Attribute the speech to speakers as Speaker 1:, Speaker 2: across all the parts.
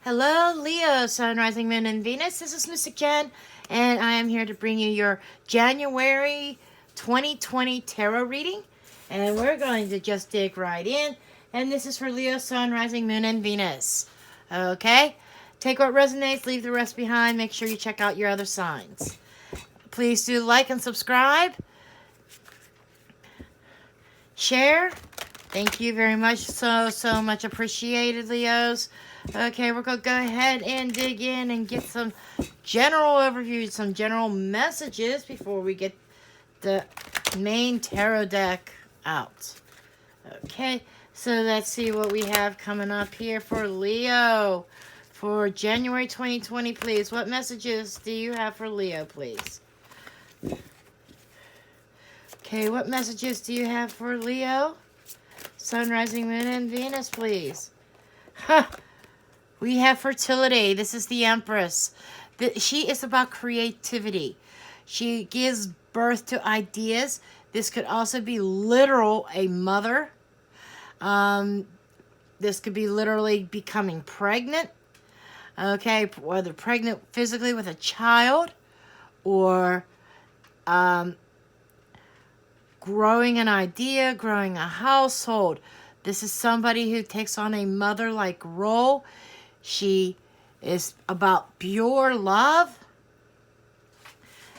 Speaker 1: Hello, Leo, Sun, Rising, Moon, and Venus. This is Mystic Jen, and I am here to bring you your January 2020 tarot reading. And we're going to just dig right in. And this is for Leo, Sun, Rising, Moon, and Venus. Okay? Take what resonates, leave the rest behind. Make sure you check out your other signs. Please do like and subscribe. Share. Thank you very much. So much appreciated, Leos. Okay, we're going to go ahead and dig in and get some general overview, some general messages before we get the main tarot deck out. Okay, so let's see what we have coming up here for Leo for January 2020, please. What messages do you have for Leo, please? Okay, what messages do you have for Leo? Sun, Rising, Moon, and Venus, please. Huh. We have fertility. This is the Empress. She is about creativity. She gives birth to ideas. This could also be literal, a mother. This could be literally becoming pregnant. Okay, whether pregnant physically with a child or growing an idea, growing a household. This is somebody who takes on a mother-like role. She is about pure love.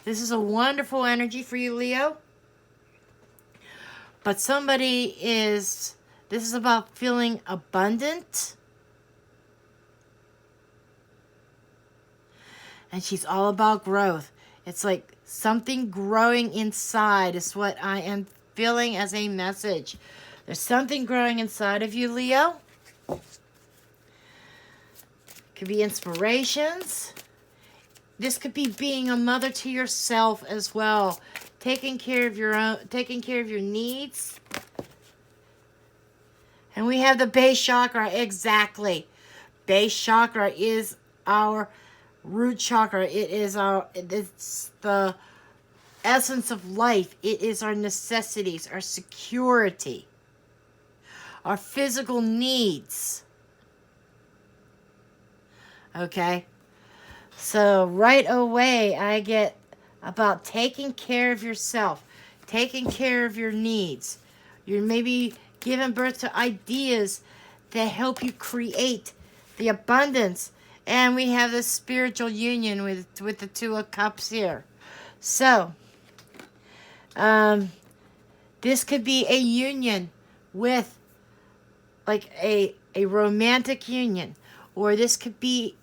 Speaker 1: This is a wonderful energy for you, Leo. But this is about feeling abundant. And she's all about growth. It's like something growing inside is what I am feeling as a message. There's something growing inside of you, Leo. Could be inspirations. This could be being a mother to yourself as well. Taking care of your needs. And we have the base chakra, exactly. Base chakra is our root chakra. It's the essence of life. It is our necessities, our security, our physical needs. Okay, so right away I get about taking care of yourself, taking care of your needs. You're maybe giving birth to ideas that help you create the abundance. And we have this spiritual union with the Two of Cups here. So, this could be a union with, like, a romantic union. Or this could be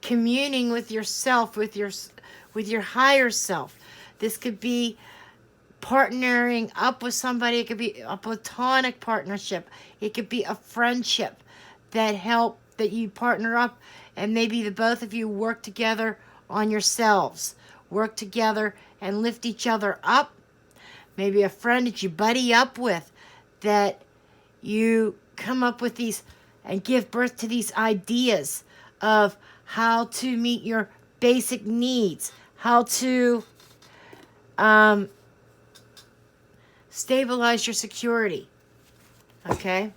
Speaker 1: communing with yourself, with your higher self. This could be partnering up with somebody. It could be a platonic partnership. It could be a friendship that you partner up, and maybe the both of you work together on yourselves. Work together and lift each other up. Maybe a friend that you buddy up with, that you come up with these and give birth to these ideas of how to meet your basic needs, how to stabilize your security. Okay?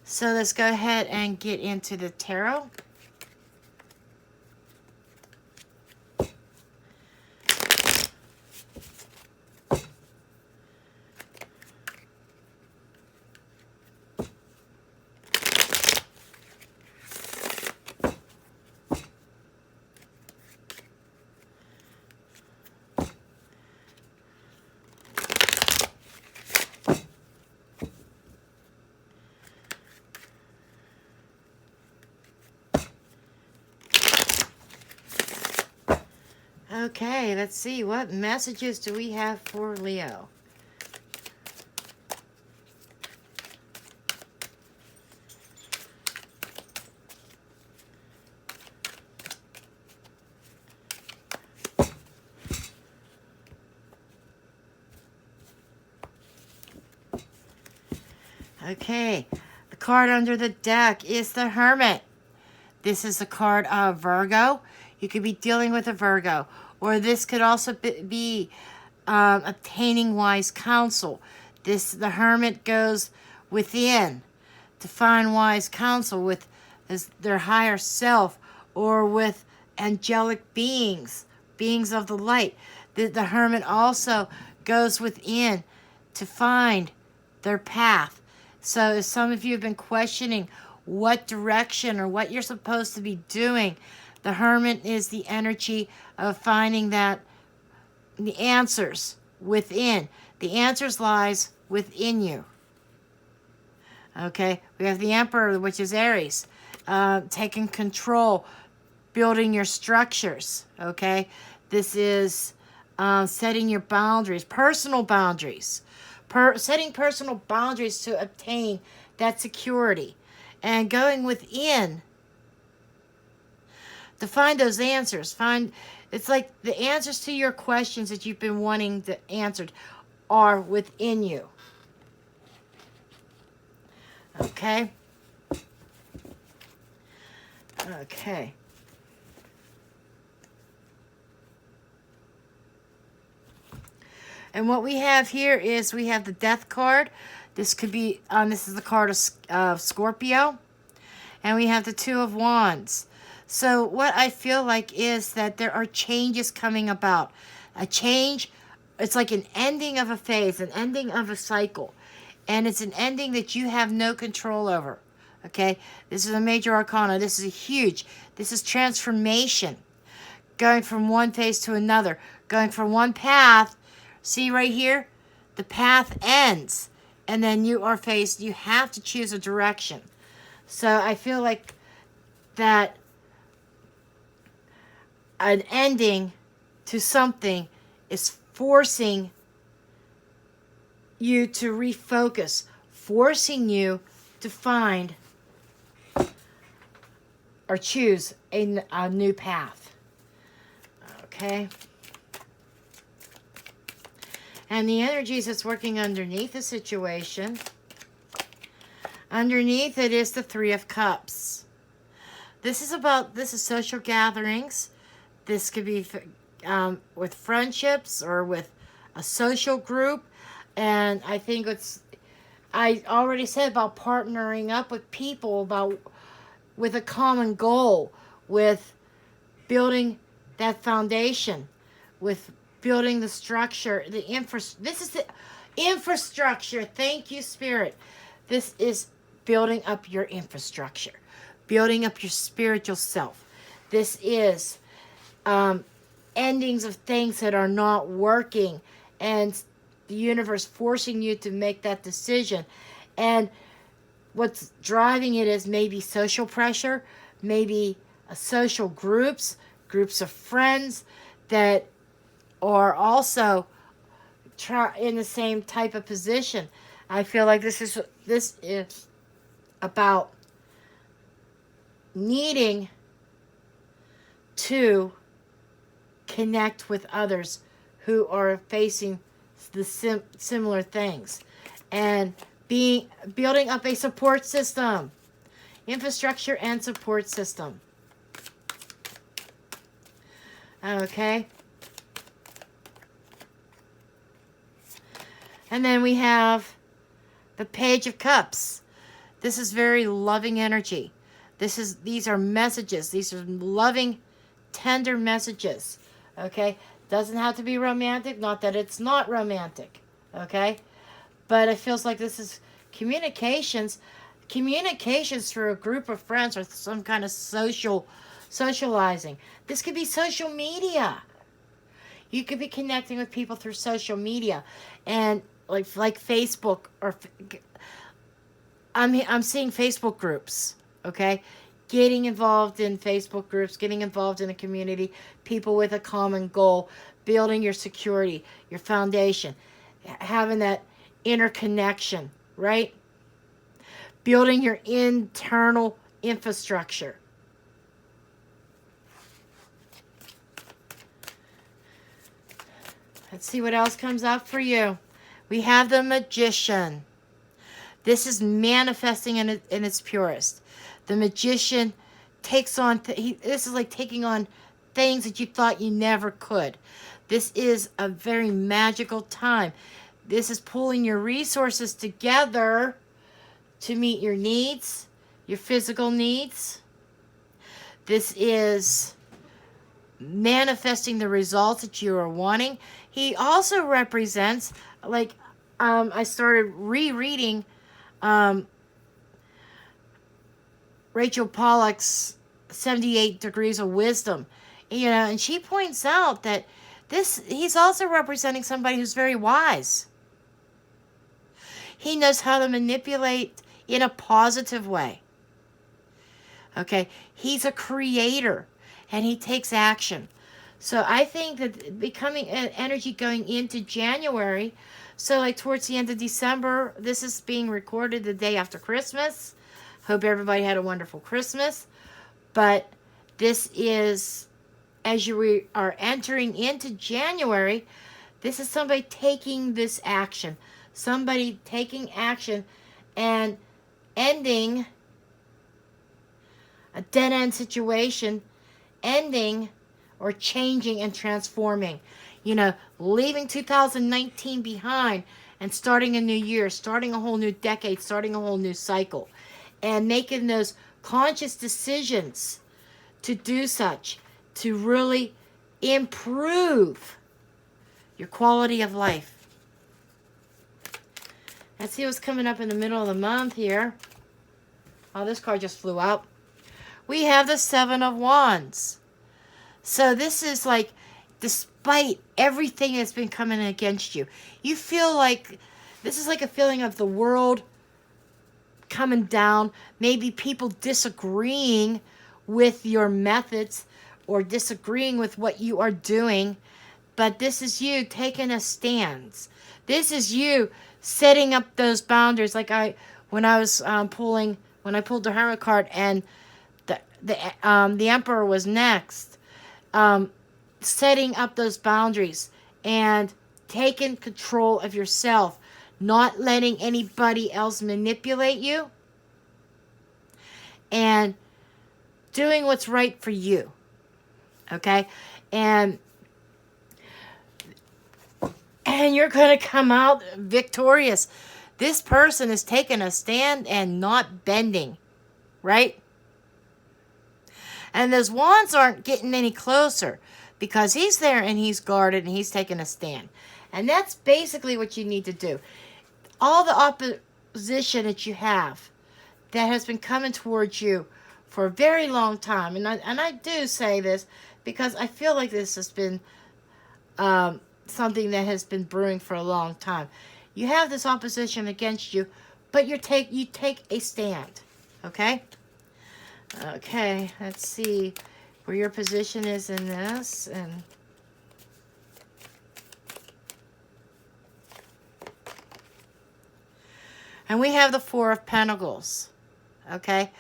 Speaker 1: So let's go ahead and get into the tarot. Okay, let's see. What messages do we have for Leo? Okay, the card under the deck is the Hermit. This is the card of Virgo. You could be dealing with a Virgo. Or this could also be obtaining wise counsel. The Hermit goes within to find wise counsel with as their higher self, or with angelic beings, beings of the light. The hermit also goes within to find their path. So if some of you have been questioning what direction or what you're supposed to be doing, the hermit is the energy of finding that the answers within. The answers lies within you. Okay, we have the Emperor, which is Aries, taking control, building your structures. Okay, this is setting your boundaries, personal boundaries, setting personal boundaries to obtain that security, and going within to find those answers. It's like the answers to your questions that you've been wanting to answered are within you. Okay? Okay. And what we have here is we have the Death card. This could be, this is the card of Scorpio. And we have the Two of Wands. So what I feel like is that there are changes coming about. A change, it's like an ending of a phase, an ending of a cycle. And it's an ending that you have no control over. Okay? This is a major arcana. This is huge. This is transformation. Going from one phase to another. Going from one path. See right here? The path ends. And then you are faced, you have to choose a direction. So I feel like that an ending to something is forcing you to refocus, forcing you to find or choose a new path. Okay? And the energies that's working underneath the situation, underneath it is the Three of Cups. This is social gatherings. This could be with friendships or with a social group. And I think I already said about partnering up with people with a common goal, with building that foundation, with building the structure, this is the infrastructure. Thank you, Spirit. This is building up your infrastructure, building up your spiritual self. This is endings of things that are not working, and the universe forcing you to make that decision. And what's driving it is maybe social pressure, maybe social groups of friends that are also in the same type of position. I feel like this is about needing to connect with others who are facing the similar things, and building up a support system, infrastructure and support system. Okay. And then we have the Page of Cups. This is very loving energy. These are messages. These are loving, tender messages. Okay? Doesn't have to be romantic. Not that it's not romantic. Okay? But it feels like this is communications through a group of friends or some kind of socializing. This could be social media. You could be connecting with people through social media, and like Facebook, or I'm seeing Facebook groups. Okay, getting involved in Facebook groups, getting involved in a community, people with a common goal, building your security, your foundation, having that interconnection, right? Building your internal infrastructure. Let's see what else comes up for you. We have the Magician. This is manifesting in its purest. The Magician takes on, this is like taking on things that you thought you never could. This is a very magical time. This is pulling your resources together to meet your needs, your physical needs. This is manifesting the results that you are wanting. He also represents, like, I started rereading Rachel Pollack's 78 Degrees of Wisdom, and she points out that he's also representing somebody who's very wise. He knows how to manipulate in a positive way. Okay, he's a creator and he takes action. So I think that becoming an energy going into January, so like towards the end of December, this is being recorded the day after Christmas. Hope everybody had a wonderful Christmas. But this is, as you are entering into January, this is somebody taking this action. Somebody taking action and ending a dead-end situation, ending or changing and transforming. Leaving 2019 behind and starting a new year, starting a whole new decade, starting a whole new cycle, and making those conscious decisions to do such, to really improve your quality of life. Let's see what's coming up in the middle of the month here. Oh, this card just flew out. We have the Seven of Wands. So this is like, despite everything that's been coming against you, you feel like, this is like a feeling of the world coming down, maybe people disagreeing with your methods or disagreeing with what you are doing, but this is you taking a stance. This is you setting up those boundaries. Like when I pulled the Hermit card and the Emperor was next, setting up those boundaries and taking control of yourself, not letting anybody else manipulate you, and doing what's right for you. Okay? And you're going to come out victorious. This person is taking a stand and not bending, right? And those wands aren't getting any closer because he's there and he's guarded and he's taking a stand. And that's basically what you need to do. All the opposition that you have that has been coming towards you for a very long time, and I do say this because I feel like this has been something that has been brewing for a long time. You have this opposition against you, but you take a stand. Okay? Okay, let's see where your position is in this. And we have the Four of Pentacles. Okay?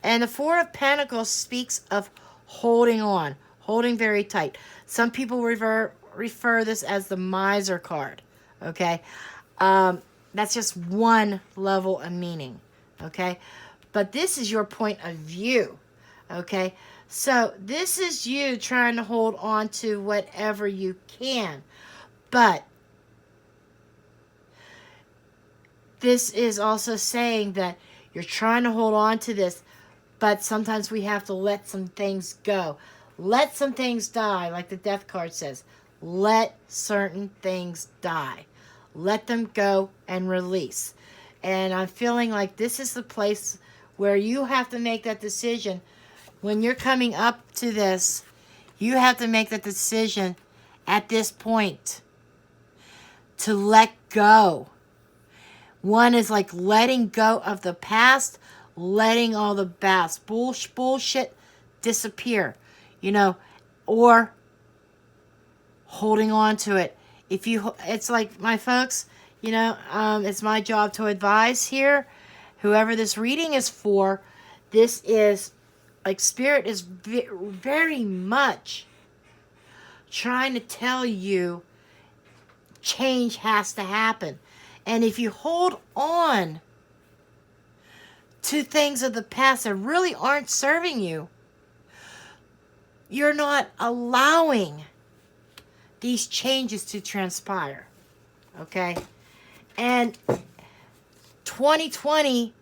Speaker 1: And the Four of Pentacles speaks of holding on, holding very tight. Some people refer this as the Miser card. Okay? That's just one level of meaning. Okay? But this is your point of view. Okay? So this is you trying to hold on to whatever you can. But this is also saying that you're trying to hold on to this, but sometimes we have to let some things go. Let some things die, like the Death card says. Let certain things die. Let them go and release. And I'm feeling like this is the place where you have to make that decision. When you're coming up to this, you have to make that decision at this point to let go. One is like letting go of the past, letting all the past bullshit disappear, or holding on to it. It's like, my folks, it's my job to advise here. Whoever this reading is for, this is like Spirit is very much trying to tell you change has to happen. And if you hold on to things of the past that really aren't serving you, you're not allowing these changes to transpire. Okay? And 2020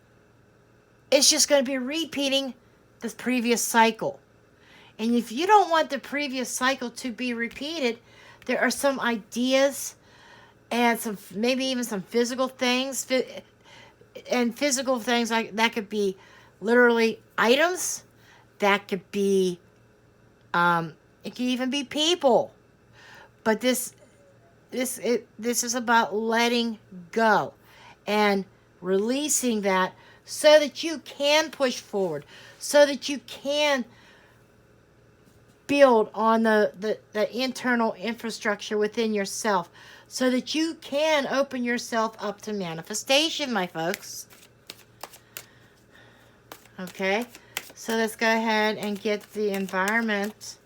Speaker 1: it's just going to be repeating the previous cycle. And if you don't want the previous cycle to be repeated, there are some ideas and some, maybe even some physical things. And physical things like that could be literally items. That could be, it could even be people. But this is about letting go and releasing that so that you can push forward, so that you can build on the internal infrastructure within yourself, so that you can open yourself up to manifestation, my folks. Okay, so let's go ahead and get the environment.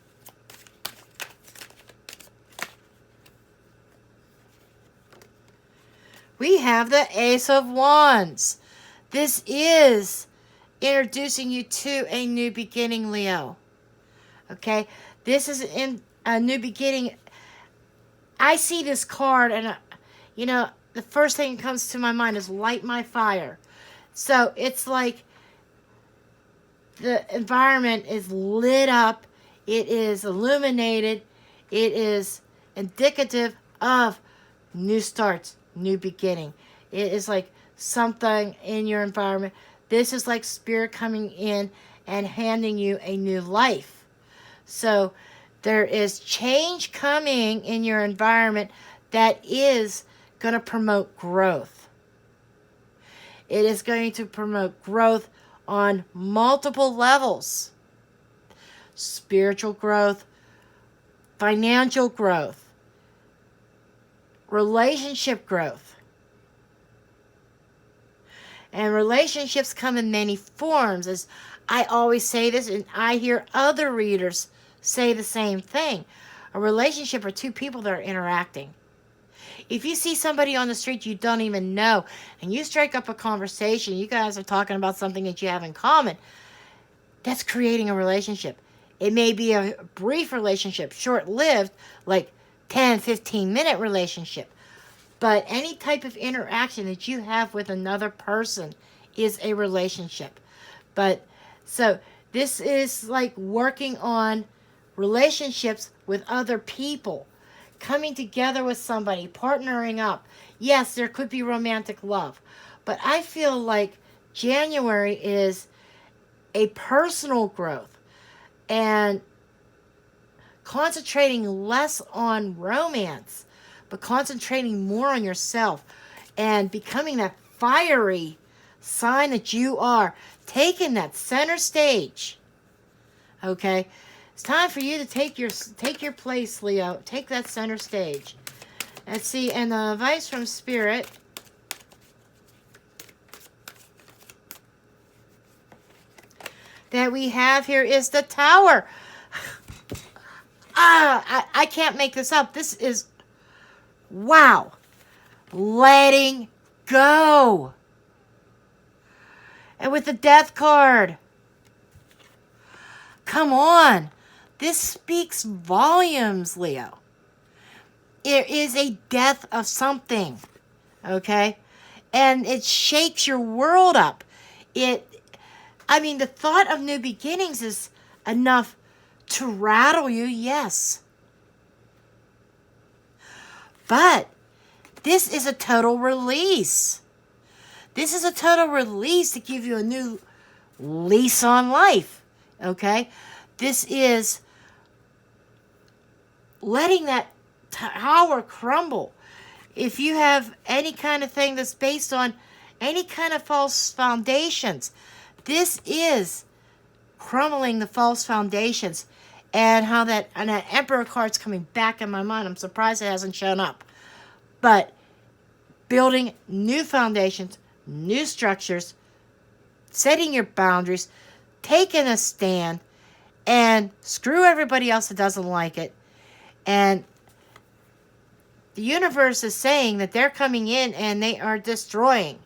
Speaker 1: We have the Ace of Wands. This is introducing you to a new beginning, Leo. Okay, this is in a new beginning. I see this card, and the first thing that comes to my mind is light my fire. So it's like the environment is lit up, it is illuminated, it is indicative of new starts, new beginning. It is like something in your environment. This is like spirit coming in and handing you a new life. So there is change coming in your environment that is going to promote growth. It is going to promote growth on multiple levels. Spiritual growth, financial growth, relationship growth. And relationships come in many forms. As I always say this, and I hear other readers say the same thing. A relationship are two people that are interacting. If you see somebody on the street you don't even know, and you strike up a conversation, you guys are talking about something that you have in common, that's creating a relationship. It may be a brief relationship, short-lived, like 10, 15-minute relationship. But any type of interaction that you have with another person is a relationship. But so this is like working on relationships with other people, coming together with somebody, partnering up. Yes, there could be romantic love, but I feel like January is a personal growth and concentrating less on romance, but concentrating more on yourself and becoming that fiery sign that you are, taking that center stage. Okay? It's time for you to take your place, Leo. Take that center stage. Let's see, and the advice from Spirit. That we have here is the Tower. I can't make this up. This is, wow. Letting go. And with the Death card. Come on. This speaks volumes, Leo. It is a death of something. Okay? And it shakes your world up. The thought of new beginnings is enough to rattle you, yes. But this is a total release. This is a total release to give you a new lease on life. Okay? This is letting that tower crumble. If you have any kind of thing that's based on any kind of false foundations, this is crumbling the false foundations. And how that Emperor card's coming back in my mind. I'm surprised it hasn't shown up. But building new foundations, new structures, setting your boundaries, taking a stand, and screw everybody else that doesn't like it. And the universe is saying that they're coming in and they are destroying.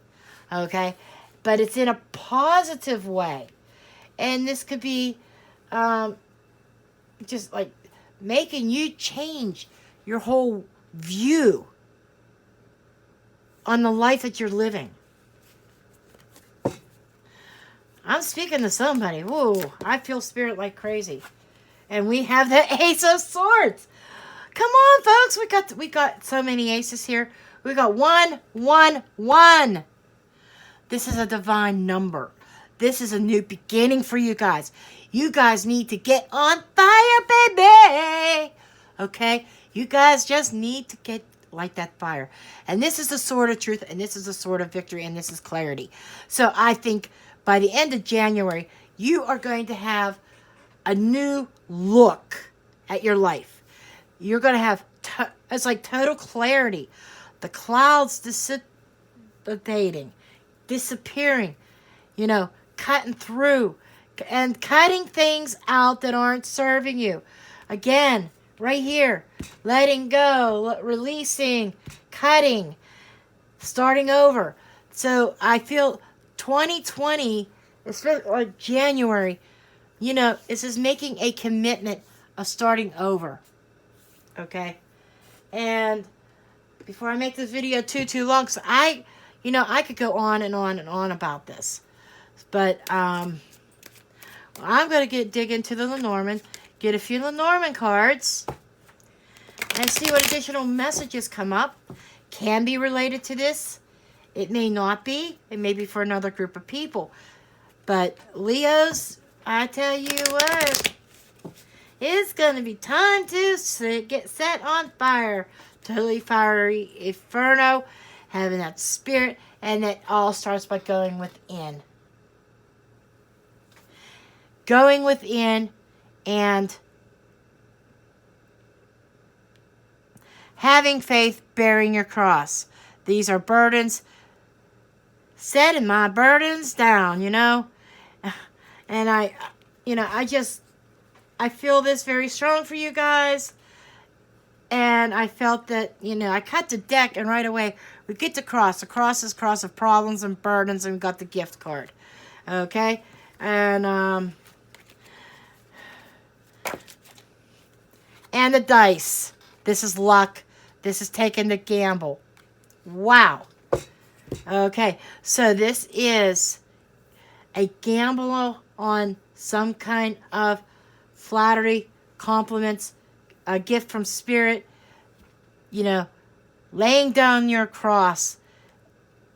Speaker 1: Okay? But it's in a positive way. And this could be just like making you change your whole view on the life that you're living. I'm speaking to somebody. Whoa, I feel spirit like crazy. And we have the Ace of Swords. Come on, folks. We got so many aces here. We got 1, 1, 1. This is a divine number. This is a new beginning for you guys. You guys need to get on fire, baby. Okay? You guys just need to get like that fire. And this is the sword of truth, and this is the sword of victory, and this is clarity. So I think by the end of January, you are going to have a new look at your life. You're going to have, it's like total clarity. The clouds dissipating, disappearing, cutting through and cutting things out that aren't serving you. Again, right here, letting go, releasing, cutting, starting over. So I feel 2020, especially like January, this is making a commitment of starting over. Okay? And before I make this video too long, because I could go on and on and on about this. But I'm going to dig into the Lenormand, get a few Lenormand cards, and see what additional messages come up. Can be related to this. It may not be. It may be for another group of people. But Leos, I tell you what, it's going to be time to get set on fire. Totally fiery inferno, having that spirit, and it all starts by going within. Going within and having faith, bearing your cross. These are burdens. Setting my burdens down, And I feel this very strong for you guys. And I felt that, I cut the deck, and right away we get the cross. The cross is cross of problems and burdens, and we got the gift card. Okay? And the dice. This is luck. This is taking the gamble. Wow. Okay, so this is a gamble on some kind of flattery, compliments, a gift from spirit, laying down your cross.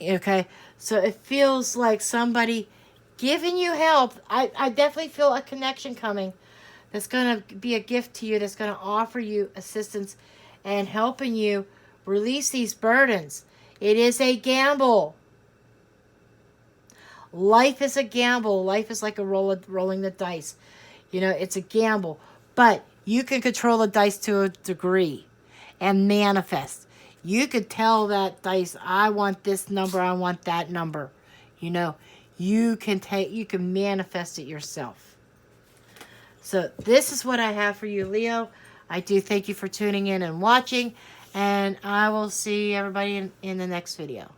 Speaker 1: Okay, so it feels like somebody giving you help. I definitely feel a connection coming that's going to be a gift to you, that's going to offer you assistance and helping you release these burdens. It is a gamble. Life is a gamble. Life is like rolling the dice. It's a gamble. But you can control the dice to a degree and manifest. You could tell that dice, I want this number, I want that number. You can manifest it yourself. So this is what I have for you, Leo. I do thank you for tuning in and watching, and I will see everybody in the next video.